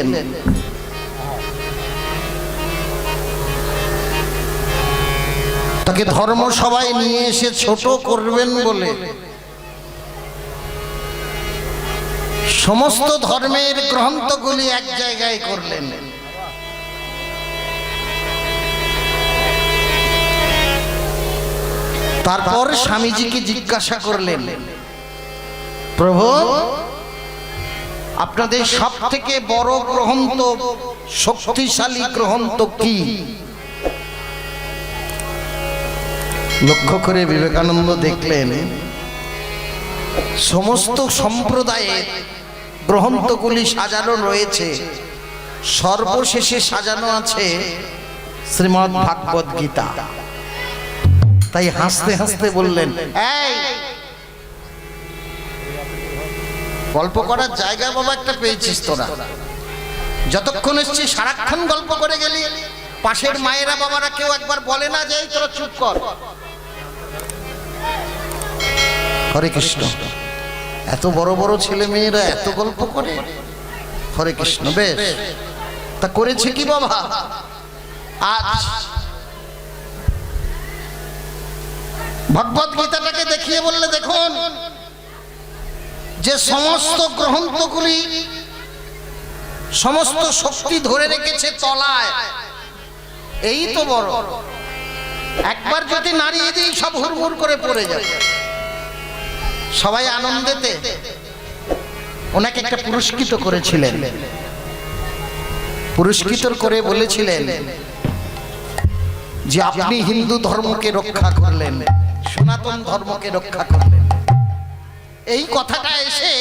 দেখলেন তাকে ধর্ম সভায় নিয়ে এসে ছোট করবেন বলে সমস্ত ধর্মের গ্রন্থগুলি এক জায়গায় করলেন। তারপর স্বামীজিকে জিজ্ঞাসা করলেন, প্রভু আপনাদের সব থেকে বড় গ্রন্থ, শক্তিশালী গ্রন্থ কি? লক্ষ্য করে বিবেকানন্দ দেখলেন সমস্ত সম্প্রদায়ের গ্রন্থগুলি সাজানো রয়েছে, সর্বশেষে সাজানো আছে শ্রীমদ্ ভাগবত গীতা। তাই হাসতে হাসতে বললেন, এই গল্প করার জায়গা বাবা একটা পেয়েছিস তোরা, যতক্ষণ এসছি সারাক্ষণ গল্প করে গেলি। পাশের মায়েরা বাবারা কেউ একবার বলে না যে এই তোরা চুপ কর। হরে কৃষ্ণ। এত বড় বড় ছেলে মেয়েরা এত গল্প করে। হরে কৃষ্ণ। বেশ, তা করেছে কি বাবা? আজ ভগবত গীতাটাকে দেখিয়ে বললে, দেখুন যে সমস্ত গ্রন্থগুলি সমস্ত শক্তি ধরে রেখেছে তলায়, এই তো বড়। একবার যদি নাড়িয়ে দিই সব হুড়মুড় করে পড়ে যাবে। সবাই আনন্দেতে ওনাকে একটা পুরস্কৃত করেছিলেন। পুরস্কৃত করে বলেছিলেন যে আপনি হিন্দু ধর্মকে রক্ষা করলেন, সনাতন ধর্মকে রক্ষা করলেন। এই কথাটা এসে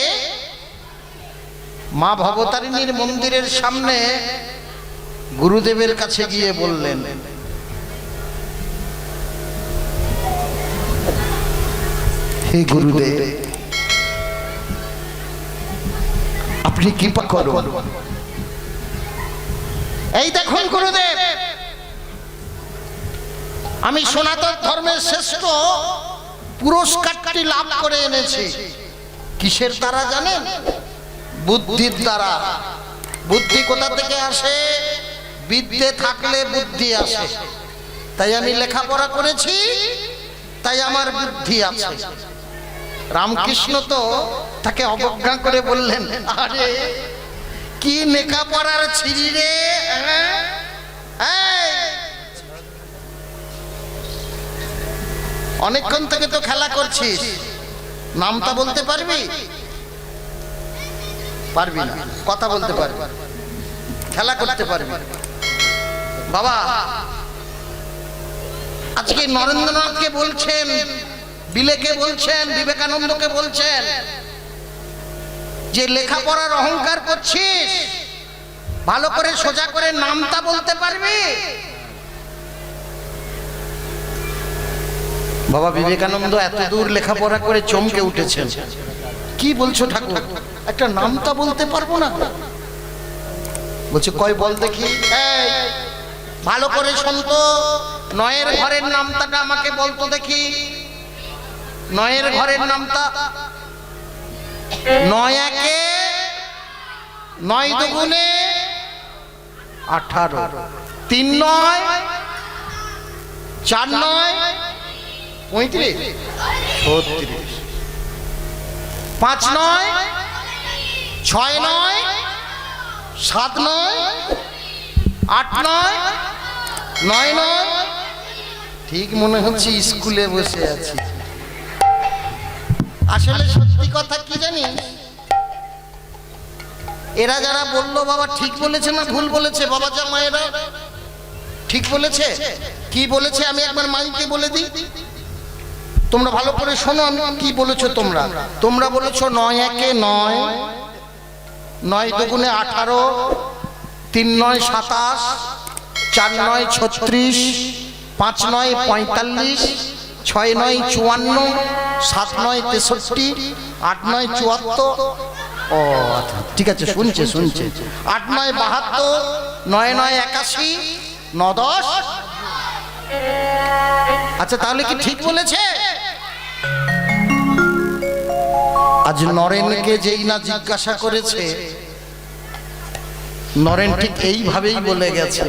মা ভবতারিণীর মন্দিরের সামনে গুরুদেবের কাছে গিয়ে বললেন, হে গুরুদেব, আপনি কৃপা করুন। এই দেখুন গুরুদেব, আমি সনাতন ধর্মের শ্রেষ্ঠ পুরস্কারটি লাভ করে এনেছি। কিসের দ্বারা জানেন? বুদ্ধির দ্বারা। বুদ্ধি কোথা থেকে আসে? বিদ্যে থাকলে বুদ্ধি আসে। তাই আমি লেখাপড়া করেছি, তাই আমার বুদ্ধি আছে। রামকৃষ্ণ তো তাকে অবজ্ঞা করে বললেন, আরে কি লেখাপড়ার ছিরি রে, অনেকক্ষণ থেকে তো খেলা করছিস, নামটা বলতে পারবি? পারবি না। কথা বলতে পারবি, খেলা করতে পারবি বাবা। আজকে নরেন্দ্রনাথকে বলছেন, বিলেকে বলছেন, বিবেকানন্দকে বলছেন যে লেখাপড়ার অহংকার করছিস, ভালো করে সোজা করে নামটা বলতে পারবি? বাবা বিবেকানন্দ এত দূর লেখাপড়া করে চমকে উঠেছেন। কি বলছো ঠাকুর, একটা নামটা বলতে পারবো না? বলছে, কই বল দেখি। এই ভালো করে শুনতো, নয়ের ঘরের নামটা আমাকে বলতো দেখি। নয়ের ঘরের নামটা, নয় একে নয় দুগুণে 18, 3 9 4 9 35, 36, 5 9 6 9 7 9 8 9 9 9। ঠিক মনে হচ্ছে স্কুলে বসে আছি। আসলে সত্যি কথা কি জানি, এরা যারা বললো বাবা ঠিক বলেছে না ভুল বলেছে? বাবা যা মায়েরা ঠিক বলেছে। কি বলেছে আমি একবার মাইকে বলে দিই, তোমরা ভালো করে শোনো। আমি কি বলেছো তোমরা? তোমরা বলেছো 9 একে 9, 9 দুগুণে 18, 3 9 27, 4 9 36, 5 9 45, 6 9 54, 7 9 63, 8 9 74। ও আচ্ছা ঠিক আছে, শুনছে। 8 9 72, 9 9 81, 9 10। আচ্ছা তাহলে কি ঠিক বলেছে? আজ নরেনকে যেই না জিজ্ঞাসা করেছে নরেন ঠিক এইভাবেই বলে গেছে,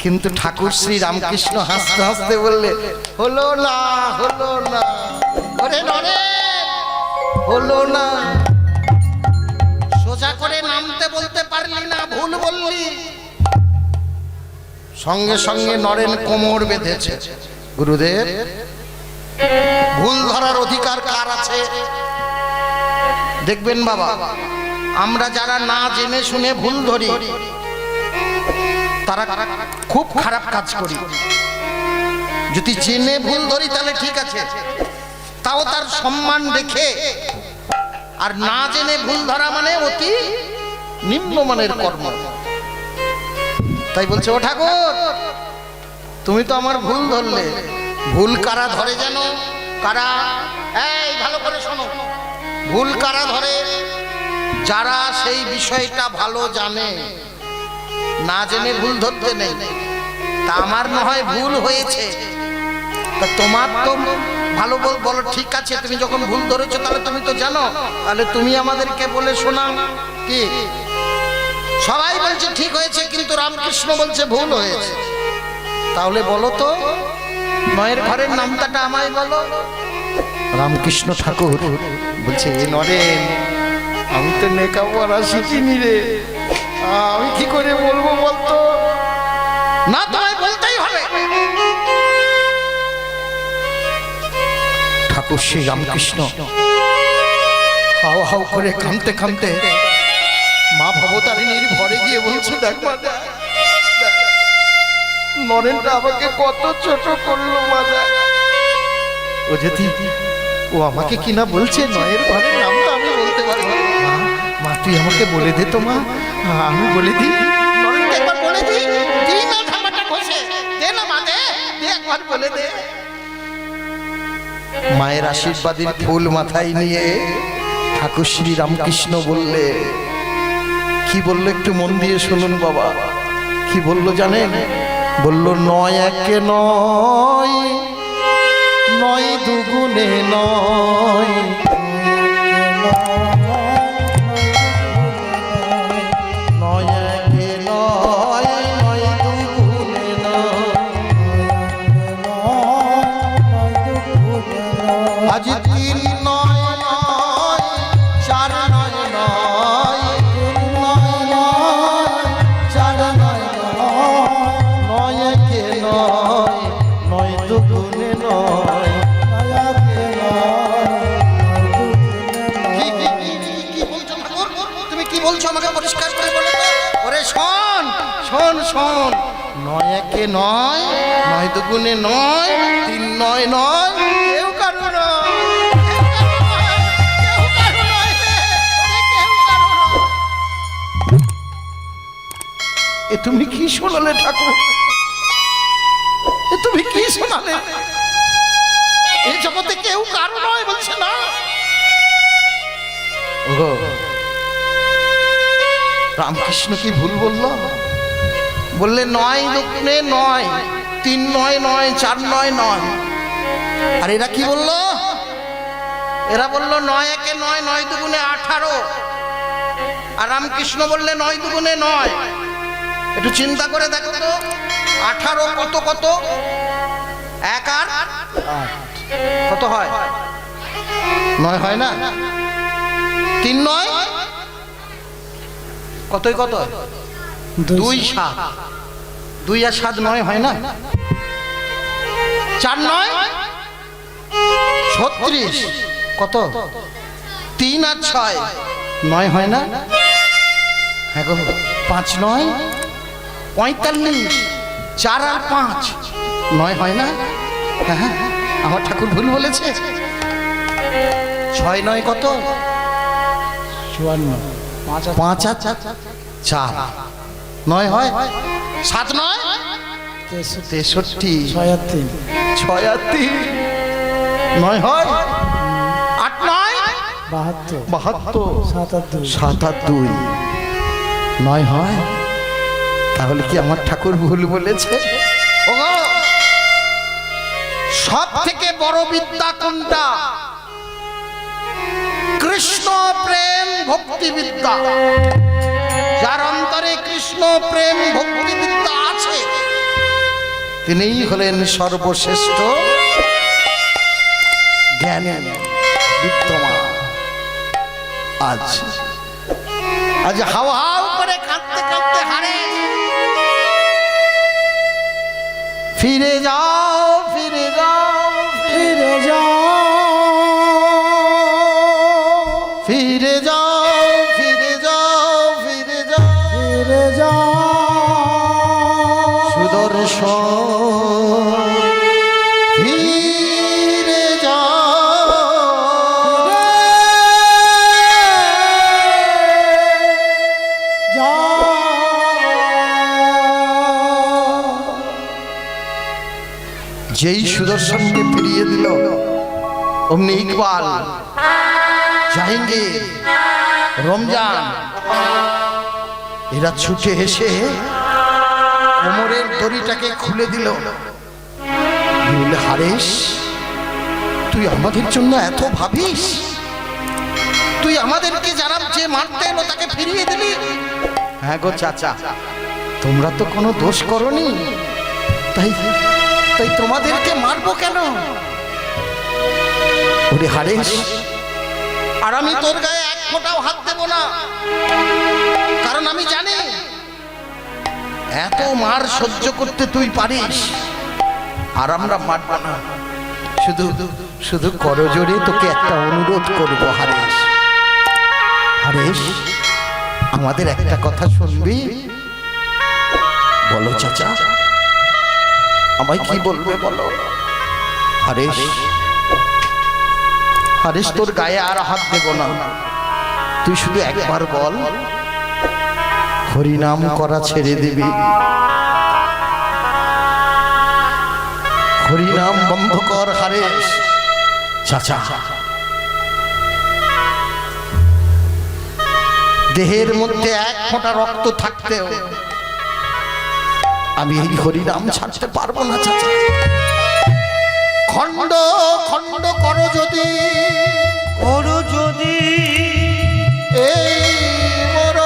কিন্তু ঠাকুর শ্রী রামকৃষ্ণ হাসতে হাসতে বললে, হলো না, হলো না, ওরে নরেন, হলো না। সোজা করে নামতে বলতে পারলি না, ভুল বললি। সঙ্গে সঙ্গে নরেন কোমর বেঁধেছে। গুরুদেব, ভুল ধরার অধিকার কার আছে? দেখবেন বাবা, আমরা যারা না জেনে শুনে ভুল ধরি, তারা খুব খারাপ কাজ করি। যদি জেনে ভুল ধরি তাহলে ঠিক আছে, তাও তার সম্মান রেখে। আর না জেনে ভুল ধরা মানে অতি নিম্নমানের কর্ম। তাই বলছে, ও ঠাকুর, তুমি তো আমার ভুল ধরলে। ভুল কারা ধরে যেন? কারা? এই ভালো করে শোনো, ভুল কারা ধরে? যারা সেই বিষয়টা ভালো জানে। না জেনে ভুল ধরতে নেই। তা আমার না হয় ভুল হয়েছে, তা তোমার তো ভালো বলো, ঠিক আছে, তুমি যখন ভুল ধরেছো তাহলে তুমি তো জানো, তাহলে তুমি আমাদেরকে বলে শোনাও। কি? সবাই বলছে ঠিক হয়েছে, কিন্তু রামকৃষ্ণ বলছে ভুল হয়েছে। তাহলে বলো তো, নয়ের ঘরের নামটাটা আমায় বলো। রামকৃষ্ণ ঠাকুর বলছে, এ নরেন, আমি তো নেকাপড়া শিখিনি রে, আমি কি করে বলবো বলতো? না, তোমায় বলতেই হবে। ঠাকুর শ্রী রামকৃষ্ণ হাও হাও করে কাঁদতে কাঁদতে মা ভবতারিণীর ঘরে গিয়ে বলছে, দেখ মা, নরেনটা আমাকে কত ছোট করলো মা। ও যদি ও আমাকে কিনা বলছে নয়ের ঘরের নামটা আমি বলতে পারবো। মা, তুই আমাকে বলে দে তো মা, আমি বলে দিই। নরেনকে একবার বলে দিই, দিই না ঠান্ডাটা ঘষে দে না মা, দে একবার বলে দে। মায়ের আশীর্বাদের ফুল মাথায় নিয়ে ঠাকুর শ্রী রামকৃষ্ণ বললে, কি বললো একটু মন দিয়ে শুনুন বাবা। কি বললো জানেন? বললো, নয় একে নয়, নয় দুগুণে নয়, নয় একে নয়, নয় দুগুণে নয়, আজ তিন নয় নয়, চার নয় নয়, নয় নয়, চার নয় নয়, নয় একে নয়, নয় দুগুণে নয়। তুমি কি বলছো আমাকে পরিষ্কার করে বলো তো? ওরে শোন শোন শোন, নয় একে নয়, নয় দুগুণে নয়, তিন নয় নয়, কেউ কারো নয়, কেউ কারো নয়, কেউ কারো নয়। এ তুমি কি শোনালে ঠাকুর? এ তুমি কি শোনালে? এই জগতে কেউ কারো নয় বলছে না। ওগো, রামকৃষ্ণ কি ভুল বললো? বললে নয় দুগুণে নয়, তিন নয় নয়, চার নয় নয়। আর এরা কি বললো? এরা বললো নয় একে নয়, নয় দুগুণে 18। আর রামকৃষ্ণ বললে নয় দুগুণে নয়। একটু চিন্তা করে দেখো তো, 18 কত কত? 1 আর 8 কত হয়? 9 হয় না? 3 9 কতই কত? 2 7, 2 আর 7 9 হয় না? 4 9 36, কত? 3 আর 6 9 হয় না? হ্যাঁ গো, 5 9 45, 4 আর 5 9 হয় না? হ্যাঁ, আমার ঠাকুর ভুল বলেছে। 6 9 কত? 54, 5 আর 4 9 হয়? 7 9 63, 6 আর 3 9 হয়? 8 9 72, 7 আর 2 9 হয়? তাহলে কি আমার ঠাকুর ভুল বলেছে? সব থেকে বড় বিদ্যা কোনটা? কৃষ্ণ প্রেম ভক্তি বিদ্যা। যার অন্তরে কৃষ্ণ প্রেম ভক্তি বিদ্যা আছে, তিনিই হলেন সর্বশ্রেষ্ঠ জ্ঞানী বিদ্যমান। আজ আজ হাও হাও করে কাঁদতে কাঁদতে হারে, ফিরে যাও ফিরে যাও ফিরে যাও ফিরে যাও ফিরে যাও ফিরে যাও ফিরে যাও সুদর্শন ফিরে যেই সুদর্শনকে ফিরিয়ে দিল অমনি ইকবাল, জাহাঙ্গীর, রমজান এরা ছুটে এসে কোমরের দড়িটাকে খুলে দিল। বললে, হারেস তুই আমাদের জন্য এত ভাবিস? তুই আমাদেরকে যারা যে মারতে এলো তাকে ফিরিয়ে দিলি? হ্যাঁ গো চাচা, তোমরা তো কোনো দোষ করনি, তাই তাই তোমাদেরকে মারবো কেন? ওরে হারেস, আর আমি তোর গায়ে এক ফোঁটাও হাত দেব না, কারণ আমি জানি এত মার সহ্য করতে তুই পারিস, আর আমরা মারব না। শুধু শুধু করজোড়ে তোকে একটা অনুরোধ করব হারেস, হারেস আমাদের একটা কথা শুনবি? বলো চাচা, আমায় কি বলবে বলো? হারেস, হারেস তোর গায়ে আর হাত দেব না, তুই শুধু একবার বল হরিনাম করা ছেড়ে দিবি, হরিনাম বন্ধ কর হারেস। চাচা, দেহের মধ্যে এক ফোঁটা রক্ত থাকতেও আমি এই হরিনাম ছাড়তে পারবো না চাচা। খণ্ড খণ্ড করো যদি, করো যদি এই মোর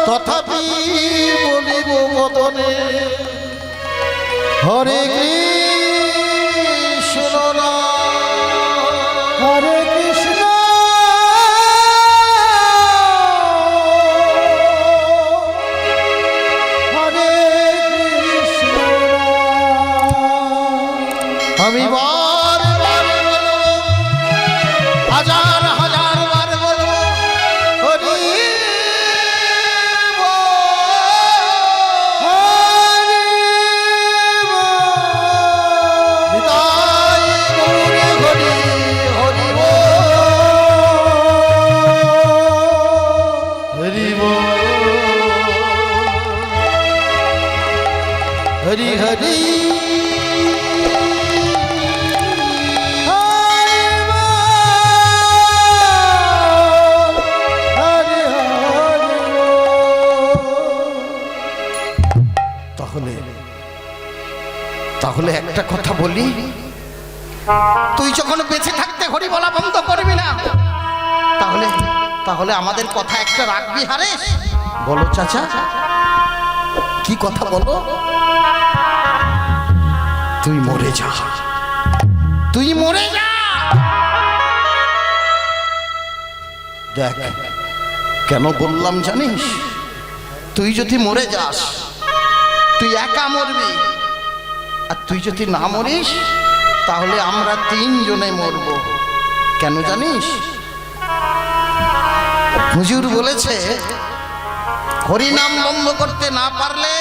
তথাপি বলিব মদনে হরে কৃষ্ণ হরে কৃষ্ণ হরে কৃষ্ণ। আমি বার বার বলবো, হাজার হাজার বার বলবো হরি হরি হরি তাহলে একটা কথা বলি, তুই যখন বেঁচে থাকতে হরি বলা বন্ধ করবি না, তাহলে তাহলে আমাদের কথা একটা রাখবি হারেস? বলো চাচা, কি কথা বলো? তুই মরে যা, তুই মরে যা। দেখ কেন বললাম জানিস? তুই যদি মরে যাস তুই একা মরবি, আর তুই যদি না মরিস তাহলে আমরা তিনজনে মরব। কেন জানিস? হুজুর বলেছে হরিনাম বন্ধ করতে না পারলে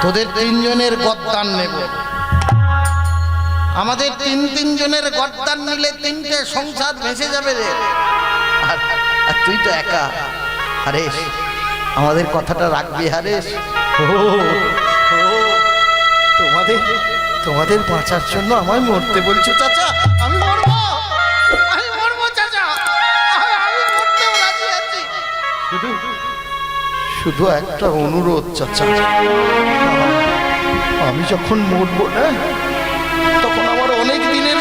তোদের তিনজনের গদ্দান নেব। আমাদের তিনজনের গদ্দান নিলে তিনটে সংসার ভেসে যাবে রে। আর তুই তো একা। হারেস, আমাদের কথাটা রাখবি হারেস? তোমাদের বাঁচার জন্য আমায় মরতে বলছো চাচা? আমি মরবো, আমি মরবো চাচা, আমি মরতেও রাজি আছি। শুধু একটা অনুরোধ চাচা, আমি যখন মরবো না তখন আমার অনেক দিনের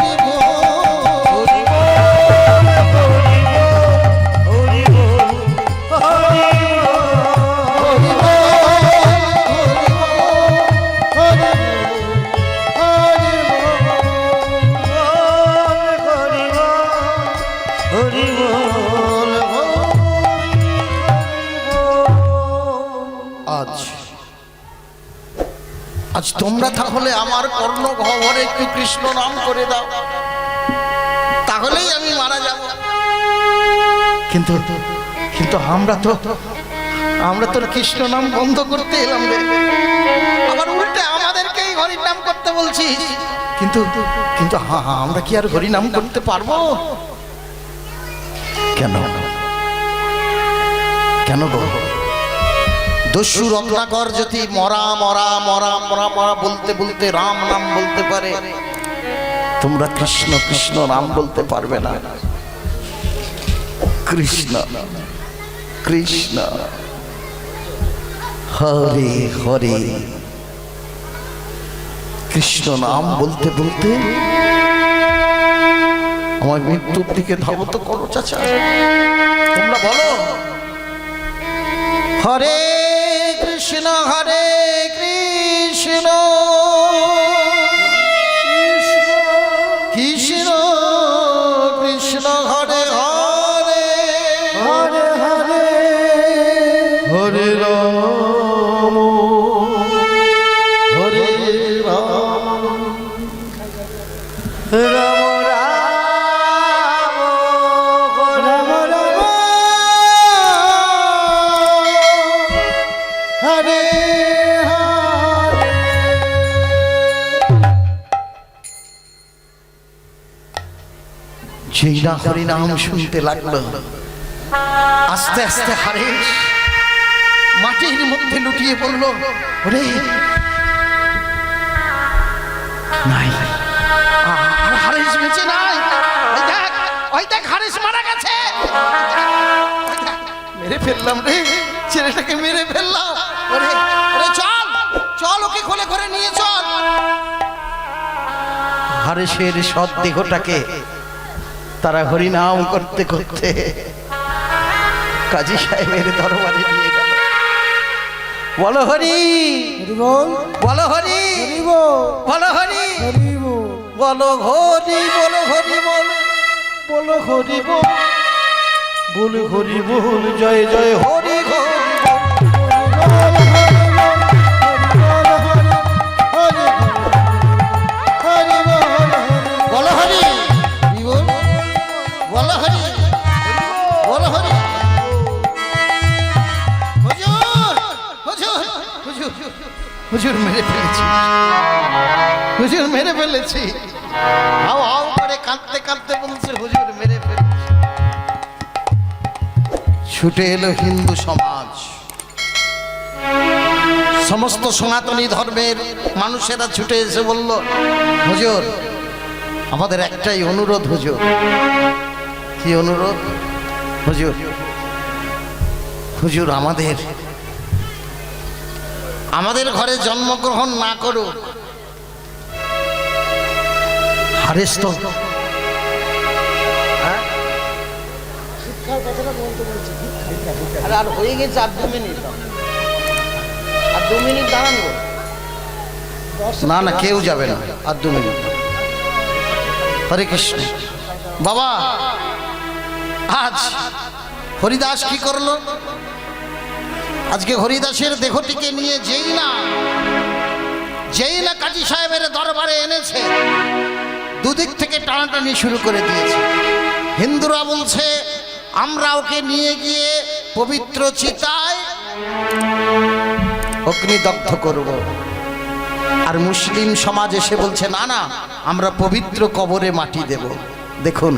হরি বল হরি বল হরি বল হরি বল হরি বল আজ আজ তোমরা তাহলে আমার কর্ণ গহ্বরে একটু কৃষ্ণ নাম করে দাও, তাহলেই আমি মারা যাব। কিন্তু কিন্তু আমরা তো কৃষ্ণ নাম বন্ধ করতে এলাম রে, আবার উল্টে আমাদেরকেই হরির নাম করতে বলছিস। কিন্তু কিন্তু হ্যাঁ আমরা কি আর হরি নাম করতে পারবো? কেন কেন গো? দস্যু রত্নাকর যদি মরা মরা মরা মরা মরা বলতে বলতে রাম নাম বলতে পারে, তোমরা কৃষ্ণ কৃষ্ণ নাম বলতে পারবে না। কৃষ্ণ কৃষ্ণ হরে হরে কৃষ্ণ নাম বলতে বলতে আমার মৃত্যুর দিকে ধাবত করো চাচা। তোমরা বলো হরে কৃষ্ণ কৃষ্ণ কৃষ্ণ হরে হরে হরে হরে হরে রাম হরে রাম রাম রাম রাম রাম হরে হরে। যেই না হরি নাম শুনতে লাগলো, আস্তে আস্তে হারেশ মাটির মধ্যে লুটিয়ে পড়লো। ওরে নাই, আর হারেশ বেঁচে নাই। ওই দেখ হারেশ মারা গেছে। মেরে ফেললাম রে, ছেলেটাকে মেরে ফেললাম। ওরে ওরে চল চল, ওকে কোলে করে নিয়ে চল। হারেশের সৎদেহটাকে তারা হরিনাম করতে করতে কাজী সাহেবের দরবারে নিয়ে গেল। বলো হরি বল বলো হরি বলো হরি বলো হরি বলো হরি বল বলো হরি বল বল হরি বল জয় জয় হরি হরি বলো হরি বল বলো হরি বলো হরি। হুজুর হুজুর হুজুর হুজুর মেরে ফেলেছি, হুজুর মেরে ফেলেছি। হাও হাও করে কাঁদতে কাঁদতে বলছে হুজুর মেরে ফেলেছি। ছুটে এলো হিন্দু সমাজ, সমস্ত সনাতনী ধর্মের মানুষেরা ছুটে এসে বলল, হুজুর আমাদের একটাই অনুরোধ। হুজুর কি অনুরোধ? হুজুর হুজুর আমাদের ঘরে জন্মগ্রহণ না করুক। হারেস তো আর হয়ে গেছে, আর 2 মিনিট, আর 2 মিনিট দাঁড়ান গো। না না কেউ যাবে না, আর 2 মিনিট। হরে কৃষ্ণ। বাবা আজ হরিদাস কি করলো? আজকে হরিদাসের দেহটিকে নিয়ে যেই না কাজী সাহেবের দরবারে এনেছে, দুদিক থেকে টানাটানি শুরু করে দিয়েছে। হিন্দুরা বলছে আমরা ওকে নিয়ে গিয়ে পবিত্র চিতায় অগ্নিদগ্ধ করব, আর মুসলিম সমাজ এসে বলছে না না, আমরা পবিত্র কবরে মাটি দেব। দেখুন,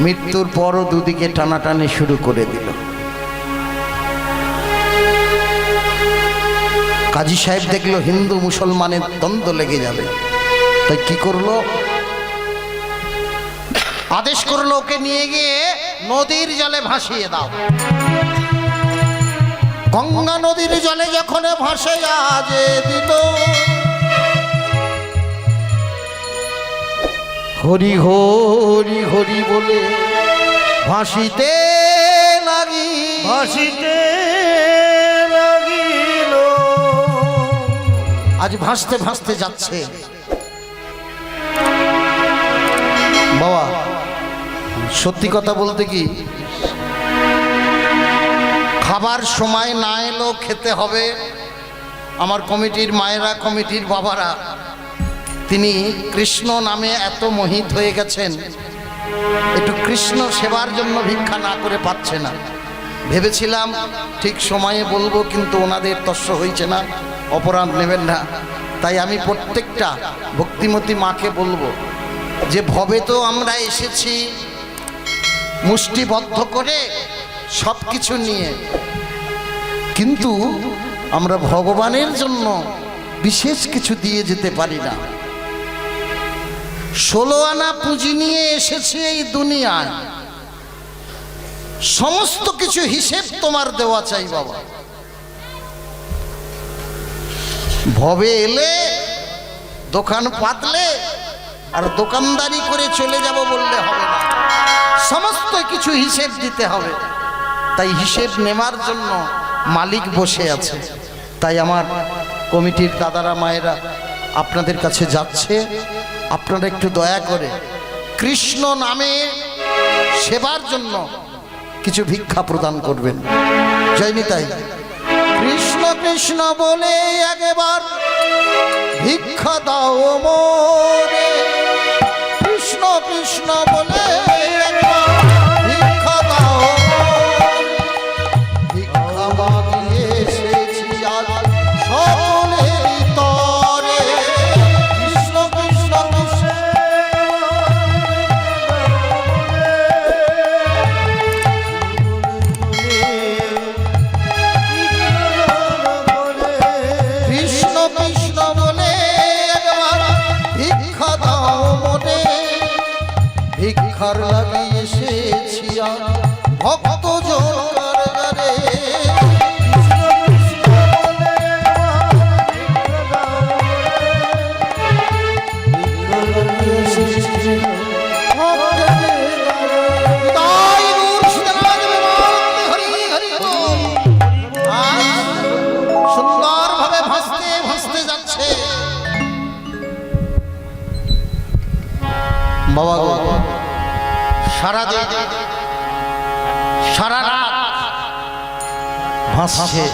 মৃত্যুর পরও দুদিকে টানাটানি শুরু করে দিল। কাজী সাহেব দেখলো হিন্দু মুসলমানের দ্বন্দ্ব লেগে যাবে, তাই কি করলো? আদেশ করলো ওকে নিয়ে গিয়ে নদীর জলে ভাসিয়ে দাও। গঙ্গা নদীর জলে যখন ভাসিয়ে দিল, হরি হরি হরি বলে ভাসিতে লাগিল। আজ ভাসতে ভাসতে যাচ্ছে। বাবা সত্যি কথা বলতে কি, খাবার সময় না এলেও খেতে হবে। আমার কমিটির মায়েরা, কমিটির বাবারা, তিনি কৃষ্ণ নামে এত মোহিত হয়ে গেছেন, একটু কৃষ্ণ সেবার জন্য ভিক্ষা না করে পাচ্ছে না। ভেবেছিলাম ঠিক সময়ে বলবো, কিন্তু ওনাদের তস্য হয়েছে না, অপরাধ নেবেন না। তাই আমি প্রত্যেকটা ভক্তিমতী মাকে বলবো যে ভবে তো আমরা এসেছি মুষ্টিবদ্ধ করে সব কিছু নিয়ে, কিন্তু আমরা ভগবানের জন্য বিশেষ কিছু দিয়ে যেতে পারি না। 16 আনা পুঁজি নিয়ে এসেছি এই দুনিয়ায়, সমস্ত কিছু হিসেব তোমার দেওয়া চাই বাবা। ভবে এলে দোকান পাতলে আর দোকানদারি করে চলে যাব বললে হবে না, সমস্ত কিছু হিসেব দিতে হবে। তাই হিসেব নেবার জন্য মালিক বসে আছে। তাই আমার কমিটির দাদারা মায়েরা আপনাদের কাছে যাচ্ছে, আপনারা একটু দয়া করে কৃষ্ণ নামে সেবার জন্য কিছু ভিক্ষা প্রদান করবেন। জয় নিতাই। কৃষ্ণ কৃষ্ণ বলে একবার ভিক্ষা দাও মোরে, কৃষ্ণ কৃষ্ণ বলে একবার ভিক্ষা দাও মোরে। ভিক্ষা মাগিয়ে এসেছি আজ সকলেরই তরে, কৃষ্ণ কৃষ্ণ কৃষ্ণ। কৃষ্ণ কৃষ্ণ বলে একবার ভিক্ষা দাও মনে, ভিক্ষার লাগি এসেছি ভক্ত জনকার গারে। সুন্দরভাবে ভাসতে ভাসতে যাচ্ছে বাবা গো। সারা দিন সারা রাত ভাসছে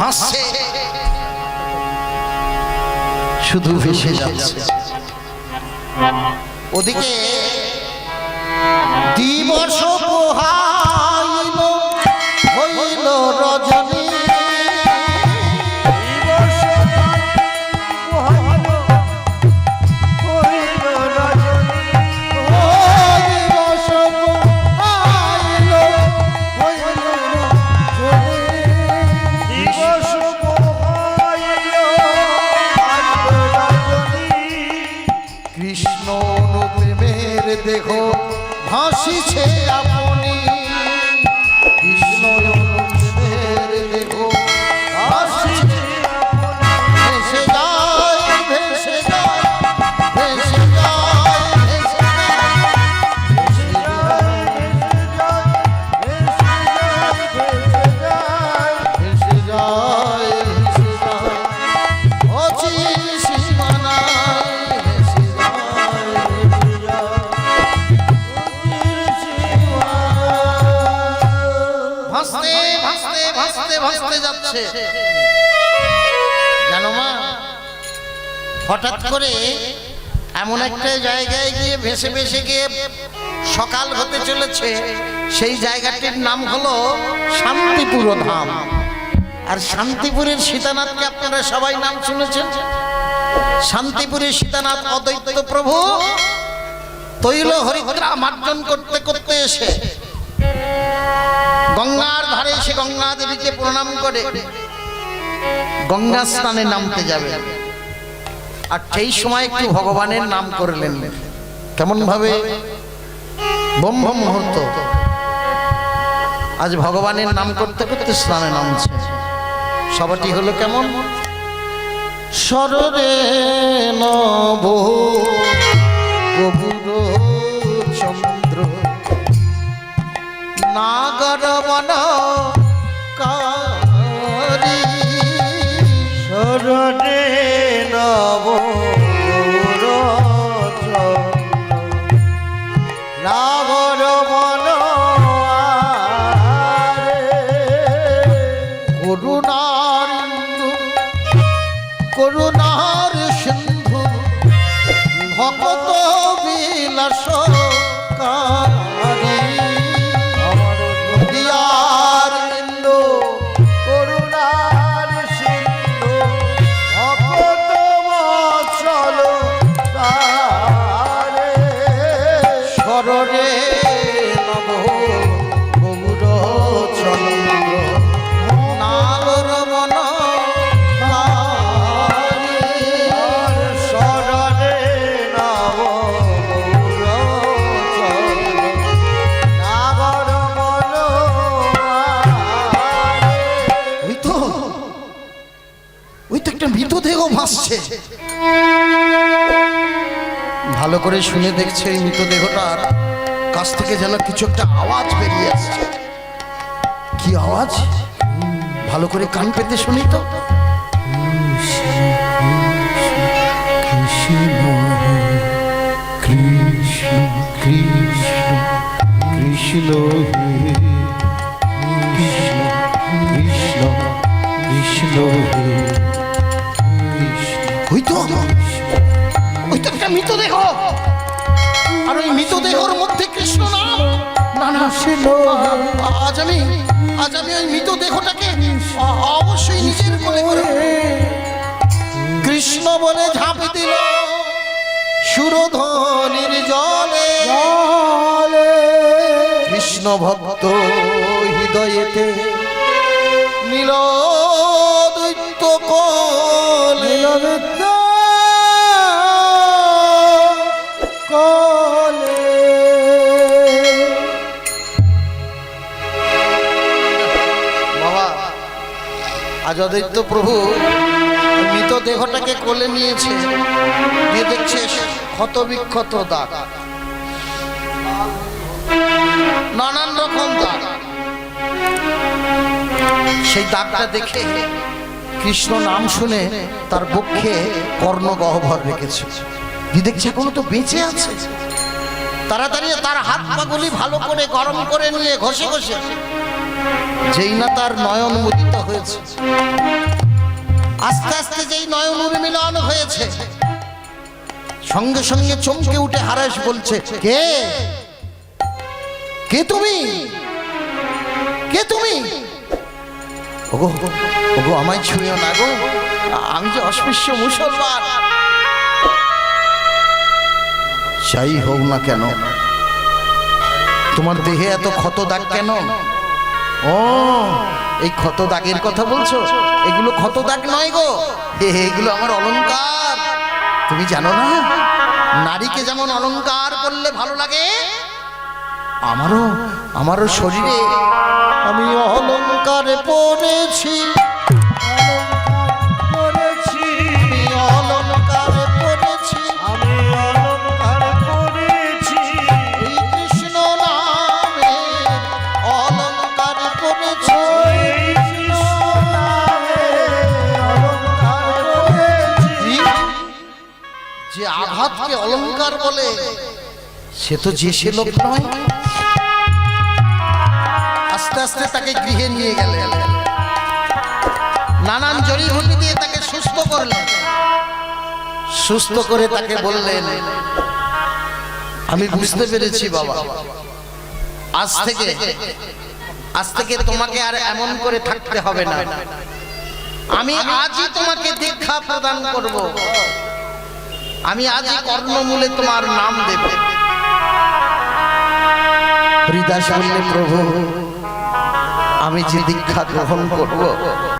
ভাসছে, শুধু ভেসে যাচ্ছে। ওদিকে দিবস পোহাইল হইল রজনী, কৃষ্ণ অনুপ্রেমের দেহ ভাসিছে আপনি, কৃষ্ণ অনুপ্রেমের দেহ ভাসিছে ভেসে যায় ভেসে যায় ভেসে যায় ভেসে যায় ভেসে যায় অচির সীমানায় ভেসে যায়। যাচ্ছে জানো মা, হঠাৎ করে এমন একটা জায়গায় গিয়ে ভেসে ভেসে গিয়ে সকাল হতে চলেছে। সেই জায়গাটির নাম হলো শান্তিপুর ধাম। আর শান্তিপুরের সীতানাথকে আপনারা সবাই নাম শুনেছেন। শান্তিপুরের সীতানাথ অদ্বৈত প্রভু তৈল হরিদ্রা মার্জন করতে করতে এসে গঙ্গার ধারে এসে গঙ্গা দেবীকে প্রণাম করে গঙ্গা স্নানে নামতে যাবে। আর সেই সময় একটু ভগবানের নাম করলেন। কেমন ভাবে? বম বম মুহূর্ত। আজ ভগবানের নাম করতে করতে স্নানে নামছে। সবাটি হলো কেমন? সররে নব গভুর চন্দ্র নাগর বন কারি শরণে নব নাগর বন করুণার করুণার সিন্ধু ভগত বিলাস কারি দিয়ার ইন্দু করুণার সিন্ধু ভক্ত বৎসল তারে স্মরণে নব গৌর চন্দ্র নাগর বন শরণে নব নাগর বন ওই তো একটা মৃতদেহ ভাসছে। ভালো করে শুনে দেখছে এই মৃতদেহটার কাছ থেকে যেন কিছু একটা আওয়াজ বেরিয়ে আসছে। কি আওয়াজ? ভালো করে কান পেতে শুনি তো। কৃষ্ণ কৃষ্ণ কৃষ্ণ কৃষ্ণ কৃষ্ণ ওই তো একটা মৃতদেহ। আর ওই মৃতদেহর মধ্যে কৃষ্ণ নাম। না না, আজ আমি ওই মৃতদেহটাকে অবশ্যই নিজের কোলে করে কৃষ্ণ বলে ঝাঁপি দিল সুরধনির জলে। কৃষ্ণ ভক্ত হৃদয়েতে নীল দৈত্য কোলে বাবা। আজ অদ্বৈত প্রভু মৃতদেহটাকে কোলে নিয়েছে, দিয়ে দেখছে ক্ষত বিক্ষত দাগ, নানান রকম দাগ। সেই দাগটা দেখে কৃষ্ণ নাম শুনে তার বক্ষে কর্ণ গহ্বর রেখেছে। দেখছে এখনো তো বেঁচে আছে। তাড়াতাড়ি তার হাত পাগুলি ভালো করে গরম করে নিয়ে ঘষে ঘষে যেই না তার নয়ন মুদিত হয়েছে, আস্তে আস্তে যেই নয়ন উন্মিলন হয়েছে, সঙ্গে সঙ্গে চমকে উঠে হারাস বলছে, কে কে তুমি? কে তুমি? ওগো ওগো, আমায় ছুঁয়ো না গো, আমি যে অস্পৃশ্য মুসলমান। যাই হোক না কেন, তোমার দেহে এত ক্ষত দাগ কেন? ও, এই ক্ষত দাগের কথা বলছো? এগুলো ক্ষত দাগ নয় গো, এগুলো আমার অলংকার। তুমি জানো না, নারীকে যেমন অলংকার করলে ভালো লাগে, আমারও শরীরে আমি অলংকারে পড়েছি। যে আঘাতকে অলংকার বলে সে তো যে সে লোক নয়। আস্তে আস্তে তাকে গৃহে নিয়ে গেলেন। নানান জড়িবুটি দিয়ে তাকে সুস্থ করলেন। সুস্থ করে তাকে বললেন, আমি বুঝতে পেরেছি বাবা, আজ থেকে তোমাকে আর এমন করে থাকতে হবে না। আমি আজই তোমাকে দীক্ষা প্রদান করব। আমি আজই কর্ণমূলে তোমার নাম দেব। হরিদাস বললে, প্রভু আমি যে দীক্ষা গ্রহণ করব